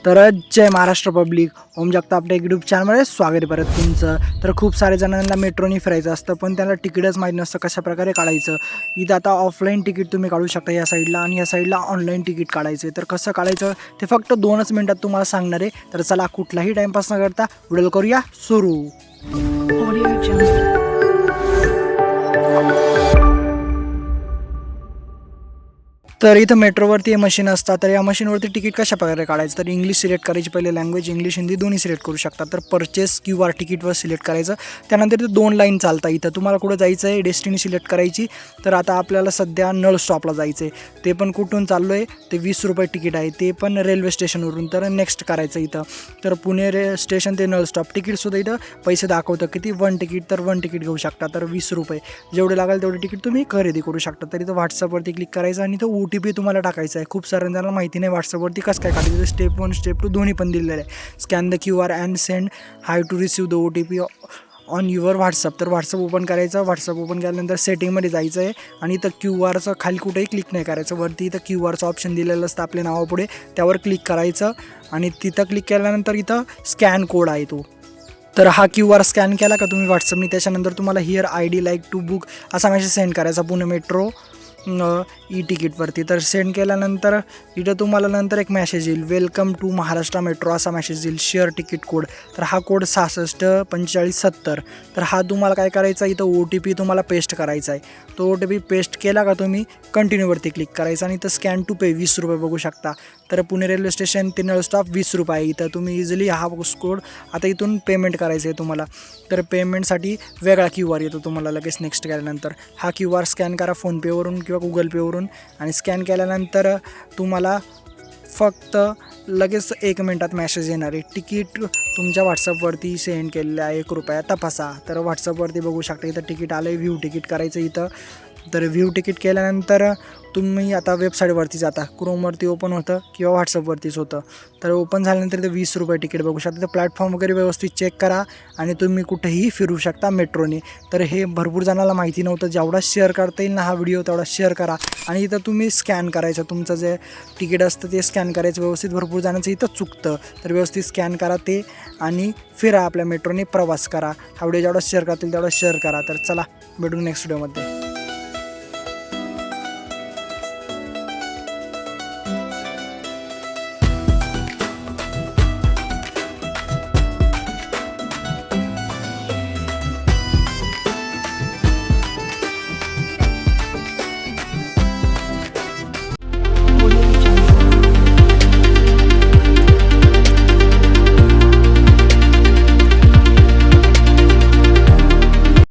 तर जय महाराष्ट्र पब्लिक, ओम जगताप आपल्या यूट्यूब चॅनलमध्ये स्वागत आहे परत तुमचं. तर खूप सारे जणांना मेट्रोनी फिरायचं असतं पण त्याला तिकीटच माहीत नसतं कशा प्रकारे काढायचं. इथं आता ऑफलाईन तिकीट तुम्ही काढू शकता या साईडला आणि या साईडला ऑनलाईन तिकीट काढायचं. तर कसं काढायचं ते फक्त 2च मिनिटात तुम्हाला सांगणार आहे. तर चला कुठलाही टाईमपास न करता व्हिडिओ करूया सुरू. तर इथं मेट्रोवरती हे मशीन असतात. तर या मशीनवरती तिकीट कशा प्रकारे काढायचं, तर इंग्लिश सिलेक्ट करायची, पहिले लँग्वेज इंग्लिश हिंदी दोन्ही सिलेक्ट करू शकता. तर परचेस QR तिकीटवर सिलेक्ट करायचं. त्यानंतर इथं 2 लाईन चालतात. इथं तुम्हाला कुठं जायचं आहे डेस्टिनी सिलेक्ट करायची. तर आता आपल्याला सध्या नळ स्टॉपला जायचं आहे. ते पण कुठून चाललो आहे ते 20 रुपये तिकीट आहे, ते पण रेल्वे स्टेशनवरून. तर नेक्स्ट करायचं इथं. तर पुणे स्टेशन ते नळ स्टॉप तिकीटसुद्धा इथं पैसे दाखवतं किती 1 तिकीट. तर 1 तिकीट घेऊ शकता. तर 20 रुपये जेवढे लागेल तेवढे तिकीट तुम्ही खरेदी करू शकता. तर इथं व्हॉट्सअपवरती क्लिक करायचं आणि इथं OTP तुम्हाला टाकायचा आहे. खूप साऱ्यांना माहिती नाही व्हॉट्सअपवरती कसं काय काढायचं. स्टेप 1 स्टेप 2 दोन्ही पण दिलेलं आहे. Scan the QR and send hi to receive the OTP on your WhatsApp. तर व्हॉट्सअप ओपन करायचं. व्हॉट्सअप ओपन केल्यानंतर सेटिंगमध्ये जायचं आहे आणि इथं QRचं खाली कुठेही क्लिक नाही करायचं. वरती इथं QRचं ऑप्शन दिलेलं असतं आपल्या नावापुढे, त्यावर क्लिक करायचं आणि तिथं क्लिक केल्यानंतर इथं स्कॅन कोड आहे तो. तर हा QR स्कॅन केला का तुम्ही व्हॉट्सअपनी, त्याच्यानंतर तुम्हाला here ID like to book असा मेसेज सेंड करायचा पुणे मेट्रो ई तिकीटवरती. तर सेंड केल्यानंतर इथं तुम्हाला नंतर एक मेसेज येईल, वेलकम टू महाराष्ट्र मेट्रो असा मेसेज येईल, शेअर तिकीट कोड. तर हा कोड 664570. तर हा तुम्हाला काय करायचा, इथं OTP तुम्हाला पेस्ट करायचा आहे. तो OTP पेस्ट केला का तुम्ही कंटिन्यूवरती क्लिक करायचा आणि इथं स्कॅन टू पे 20 रुपये बघू शकता. तर पुणे रेल्वे स्टेशन ते नळ स्टॉप 20 रुपये आहे. इथं तुम्ही इझिली हा कोड आता इथून पेमेंट करायचं आहे तुम्हाला. तर पेमेंटसाठी वेगळा QR येतो तुम्हाला लगेच नेक्स्ट केल्यानंतर. हा QR स्कॅन करा फोनपेवरून किंवा Google पेवरून आणि स्कॅन केल्यानंतर तुम्हाला फक्त लगेच 1 मिनिटात मेसेज येणार आहे, तिकीट तुमच्या व्हॉट्सअपवरती सेंड केलेलं आहे, 1 रुपया तपासा. तर व्हॉट्सअपवरती बघू शकता इथं तिकीट आलं आहे, व्ह्यू तिकीट करायचं इथं. तर व्ह्यू तिकीट केल्यानंतर तुम्ही आता वेबसाईटवरती जाता, क्रोमवरती ओपन होतं किंवा व्हॉट्सअपवरतीच होतं. तर ओपन झाल्यानंतर ते 20 रुपये तिकीट बघू शकता. तर प्लॅटफॉर्म वगैरे व्यवस्थित चेक करा आणि तुम्ही कुठेही फिरू शकता मेट्रोने. तर हे भरपूर जणाला माहिती नव्हतं. जेवढा शेअर करता येईल ना हा व्हिडिओ तेवढा शेअर करा आणि इथं तुम्ही स्कॅन करायचं, तुमचं जे तिकीट असतं ते स्कॅन करायचं व्यवस्थित. भरपूर जणांचं इथं चुकतं, तर व्यवस्थित स्कॅन करा ते आणि फिरा आपल्या मेट्रोने प्रवास करा. हा व्हिडिओ जेवढा शेअर करतील तेवढा शेअर करा. तर चला भेटू नेक्स्ट व्हिडिओमध्ये.